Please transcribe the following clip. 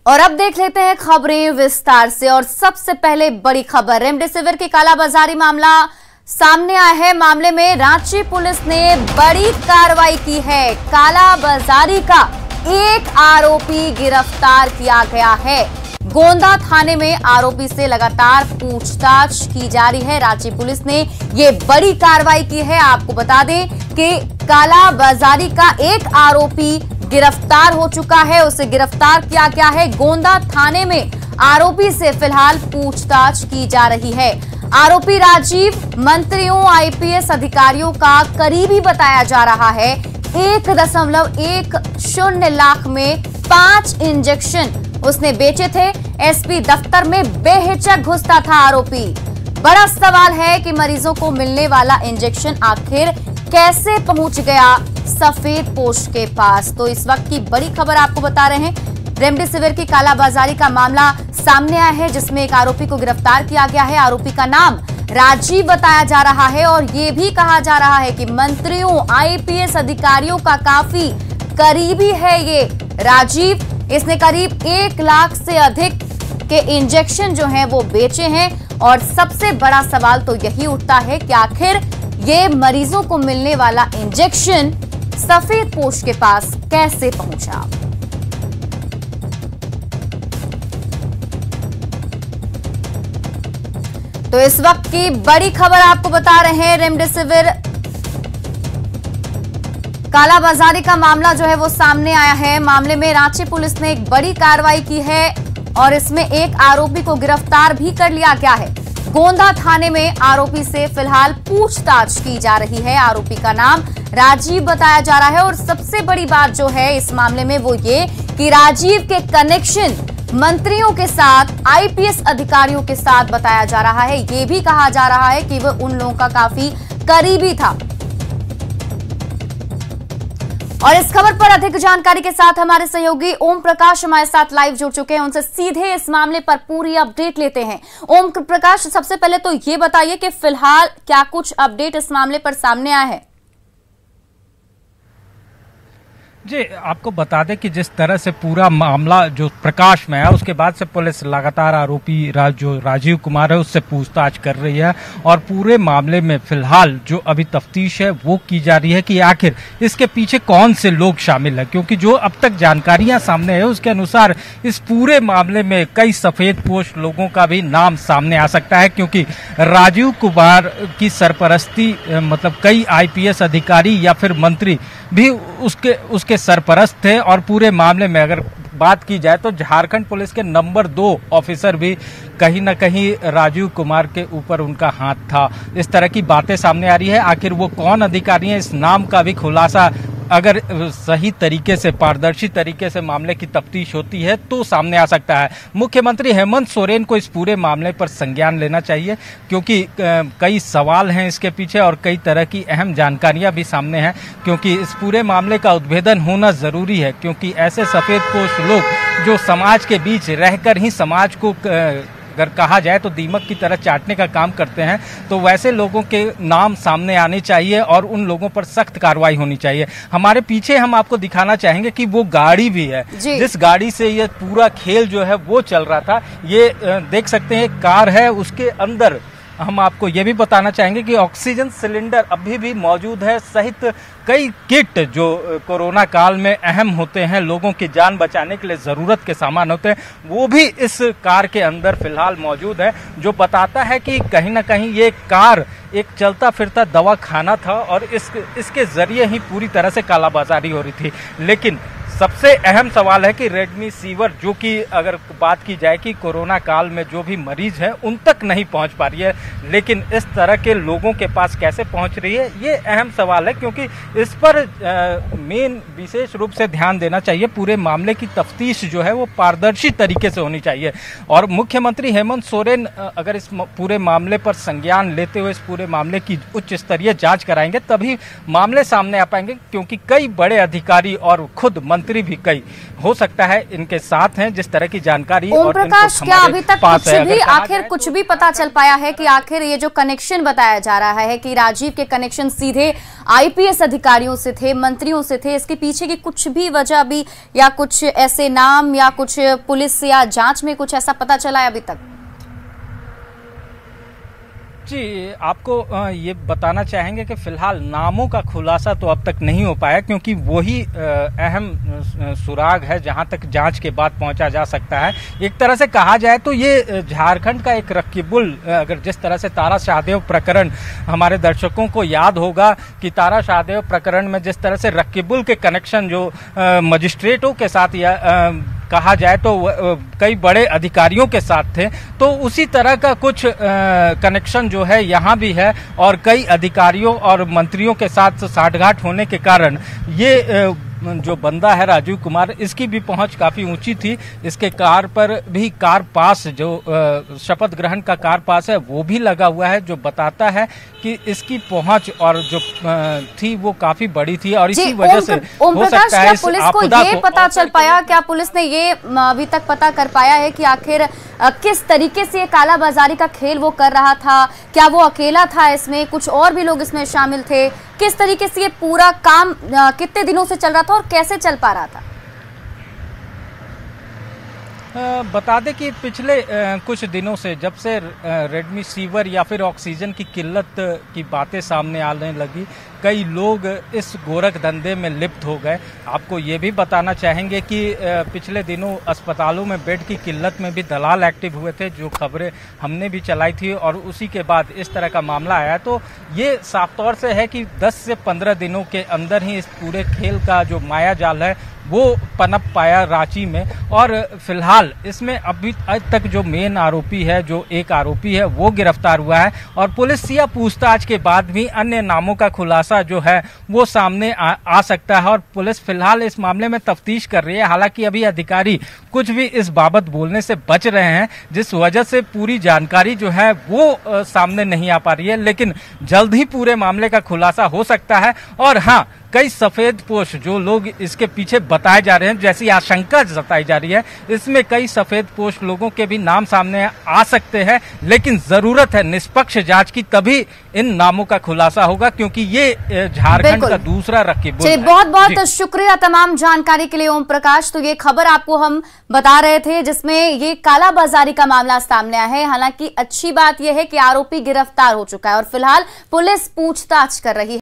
और अब देख लेते हैं खबरें विस्तार से। और सबसे पहले बड़ी खबर, रेमडेसिविर की कालाबाजारी मामला सामने आया है। मामले में रांची पुलिस ने बड़ी कार्रवाई की है। कालाबाजारी का एक आरोपी गिरफ्तार किया गया है। गोंदा थाने में आरोपी से लगातार पूछताछ की जा रही है। रांची पुलिस ने ये बड़ी कार्रवाई की है। आपको बता दें कि कालाबाजारी का एक आरोपी गिरफ्तार हो चुका है, उसे गिरफ्तार किया गया है। गोंदा थाने में आरोपी से फिलहाल पूछताछ की जा रही है। आरोपी राजीव मंत्रियों आईपीएस अधिकारियों का करीबी बताया जा रहा है। 1.10 लाख में 5 इंजेक्शन उसने बेचे थे। एसपी दफ्तर में बेहिचक घुसता था आरोपी। बड़ा सवाल है कि मरीजों को मिलने वाला इंजेक्शन आखिर कैसे पहुंच गया सफेद पोश के पास। तो इस वक्त की बड़ी खबर आपको बता रहे हैं। रेमडेसिविर की कालाबाजारी का मामला सामने आया है, जिसमें एक आरोपी को गिरफ्तार किया गया है। आरोपी का नाम राजीव बताया जा रहा है और ये भी कहा जा रहा है कि मंत्रियों आईपीएस अधिकारियों का काफी करीबी है ये राजीव। इसने करीब 1 लाख से अधिक के इंजेक्शन जो हैं वो बेचे हैं। और सबसे बड़ा सवाल तो यही उठता है कि आखिर ये मरीजों को मिलने वाला इंजेक्शन सफेद पोश के पास कैसे पहुंचा। तो इस वक्त की बड़ी खबर आपको बता रहे हैं। रेमडेसिविर कालाबाजारी का मामला जो है वो सामने आया है। मामले में रांची पुलिस ने एक बड़ी कार्रवाई की है और इसमें एक आरोपी को गिरफ्तार भी कर लिया गया है। गोंदा थाने में आरोपी से फिलहाल पूछताछ की जा रही है। आरोपी का नाम राजीव बताया जा रहा है। और सबसे बड़ी बात जो है इस मामले में वो ये कि राजीव के कनेक्शन मंत्रियों के साथ, आईपीएस अधिकारियों के साथ बताया जा रहा है। ये भी कहा जा रहा है कि वह उन लोगों का काफी करीबी था। और इस खबर पर अधिक जानकारी के साथ हमारे सहयोगी ओम प्रकाश हमारे साथ लाइव जुड़ चुके हैं। उनसे सीधे इस मामले पर पूरी अपडेट लेते हैं। ओम प्रकाश, सबसे पहले तो ये बताइए कि फिलहाल क्या कुछ अपडेट इस मामले पर सामने आया है? जी, आपको बता दें कि जिस तरह से पूरा मामला जो प्रकाश में है, उसके बाद से पुलिस लगातार आरोपी जो राजीव कुमार है उससे पूछताछ कर रही है। और पूरे मामले में फिलहाल जो अभी तफ्तीश है वो की जा रही है कि आखिर इसके पीछे कौन से लोग शामिल है। क्योंकि जो अब तक जानकारियां सामने है उसके अनुसार इस पूरे मामले में कई सफेद पोश लोगों का भी नाम सामने आ सकता है। क्योंकि राजीव कुमार की सरपरस्ती मतलब कई आईपीएस अधिकारी या फिर मंत्री भी उसके सरपरस्त थे। और पूरे मामले में अगर बात की जाए तो झारखंड पुलिस के नंबर 2 ऑफिसर भी कहीं न कहीं राजीव कुमार के ऊपर उनका हाथ था। इस तरह की बातें सामने आ रही है। आखिर वो कौन अधिकारी हैं, इस नाम का भी खुलासा अगर सही तरीके से, पारदर्शी तरीके से मामले की तफ्तीश होती है तो सामने आ सकता है। मुख्यमंत्री हेमंत सोरेन को इस पूरे मामले पर संज्ञान लेना चाहिए, क्योंकि कई सवाल हैं इसके पीछे और कई तरह की अहम जानकारियां भी सामने हैं। क्योंकि इस पूरे मामले का उद्भेदन होना जरूरी है। क्योंकि ऐसे सफेद पोश लोग जो समाज के बीच रहकर ही समाज को अगर कहा जाए तो दीमक की तरह चाटने का काम करते हैं, तो वैसे लोगों के नाम सामने आने चाहिए और उन लोगों पर सख्त कार्रवाई होनी चाहिए। हमारे पीछे हम आपको दिखाना चाहेंगे कि वो गाड़ी भी है जिस गाड़ी से ये पूरा खेल जो है वो चल रहा था। ये देख सकते हैं एक कार है, उसके अंदर हम आपको ये भी बताना चाहेंगे कि ऑक्सीजन सिलेंडर अभी भी मौजूद है, सहित कई किट जो कोरोना काल में अहम होते हैं, लोगों की जान बचाने के लिए ज़रूरत के सामान होते हैं, वो भी इस कार के अंदर फिलहाल मौजूद है। जो बताता है कि कहीं ना कहीं ये कार एक चलता फिरता दवा खाना था और इसके जरिए ही पूरी तरह से कालाबाजारी हो रही थी। लेकिन सबसे अहम सवाल है कि रेमडेसिविर, जो कि अगर बात की जाए कि कोरोना काल में जो भी मरीज है उन तक नहीं पहुंच पा रही है, लेकिन इस तरह के लोगों के पास कैसे पहुंच रही है ये अहम सवाल है। क्योंकि इस पर मेन विशेष रूप से ध्यान देना चाहिए। पूरे मामले की तफ्तीश जो है वो पारदर्शी तरीके से होनी चाहिए। और मुख्यमंत्री हेमंत सोरेन अगर इस पूरे मामले पर संज्ञान लेते हुए इस पूरे मामले की उच्च स्तरीय जांच कराएंगे तभी मामले सामने आ पाएंगे। क्योंकि कई बड़े अधिकारी और खुद मंत्री मंत्री भी कई हो सकता है इनके साथ हैं, जिस तरह की जानकारी। ओम प्रकाश, क्या अभी तक कुछ भी पता चल पाया है कि आखिर ये जो कनेक्शन बताया जा रहा है कि राजीव के कनेक्शन सीधे आईपीएस अधिकारियों से थे, मंत्रियों से थे, इसके पीछे की कुछ भी वजह भी या कुछ ऐसे नाम या कुछ पुलिस या जांच में कुछ ऐसा पता चला है अभी तक? जी, आपको ये बताना चाहेंगे कि फिलहाल नामों का खुलासा तो अब तक नहीं हो पाया, क्योंकि वही अहम सुराग है जहां तक जांच के बाद पहुंचा जा सकता है। एक तरह से कहा जाए तो ये झारखंड का एक रक्कीबुल, अगर जिस तरह से तारा शाहदेव प्रकरण, हमारे दर्शकों को याद होगा कि तारा शाहदेव प्रकरण में जिस तरह से रक्कीबुल के कनेक्शन जो मजिस्ट्रेटों के साथ या कहा जाए तो कई बड़े अधिकारियों के साथ थे, तो उसी तरह का कुछ कनेक्शन जो है यहाँ भी है, और कई अधिकारियों और मंत्रियों के साथ साठगांठ होने के कारण ये जो बंदा है राजीव कुमार, इसकी भी पहुंच काफी ऊंची थी। इसके कार पर भी कार पास, जो शपथ ग्रहण का कार पास है, वो भी लगा हुआ है, जो बताता है कि इसकी पहुंच और जो थी वो काफी बड़ी थी, और इसी वजह से हो सकता है पुलिस को ये पता चल पाया, क्या पुलिस ने ये अभी तक पता कर पाया है कि आखिर किस तरीके से ये कालाबाजारी का खेल वो कर रहा था? क्या वो अकेला था इसमें, कुछ और भी लोग इसमें शामिल थे? किस तरीके से ये पूरा काम कितने दिनों से चल रहा था और कैसे चल पा रहा था? बता दें कि पिछले कुछ दिनों से, जब से रेमडेसिविर या फिर ऑक्सीजन की किल्लत की बातें सामने आने लगी, कई लोग इस गोरख धंधे में लिप्त हो गए। आपको ये भी बताना चाहेंगे कि पिछले दिनों अस्पतालों में बेड की किल्लत में भी दलाल एक्टिव हुए थे, जो खबरें हमने भी चलाई थी, और उसी के बाद इस तरह का मामला आया। तो ये साफ तौर से है कि 10 से 15 दिनों के अंदर ही इस पूरे खेल का जो माया जाल है वो पनप पाया रांची में। और फिलहाल इसमें अभी तक जो मेन आरोपी है, जो एक आरोपी है, वो गिरफ्तार हुआ है, और पुलिस या पूछताछ के बाद भी अन्य नामों का खुलासा जो है वो सामने आ सकता है। और पुलिस फिलहाल इस मामले में तफ्तीश कर रही है। हालांकि अभी अधिकारी कुछ भी इस बाबत बोलने से बच रहे हैं, जिस वजह से पूरी जानकारी जो है वो सामने नहीं आ पा रही है, लेकिन जल्द ही पूरे मामले का खुलासा हो सकता है। और हाँ, कई सफेद पोश जो लोग इसके पीछे बताए जा रहे हैं, जैसी आशंका जताई जा रही है, इसमें कई सफेद पोश लोगों के भी नाम सामने आ सकते हैं, लेकिन जरूरत है निष्पक्ष जांच की, तभी इन नामों का खुलासा होगा, क्योंकि ये झारखंड का दूसरा रकीबुल है। बहुत बहुत शुक्रिया तमाम जानकारी के लिए ओम प्रकाश। तो ये खबर आपको हम बता रहे थे जिसमें ये कालाबाजारी का मामला सामने आया है। हालांकि अच्छी बात यह है कि आरोपी गिरफ्तार हो चुका है और फिलहाल पुलिस पूछताछ कर रही है।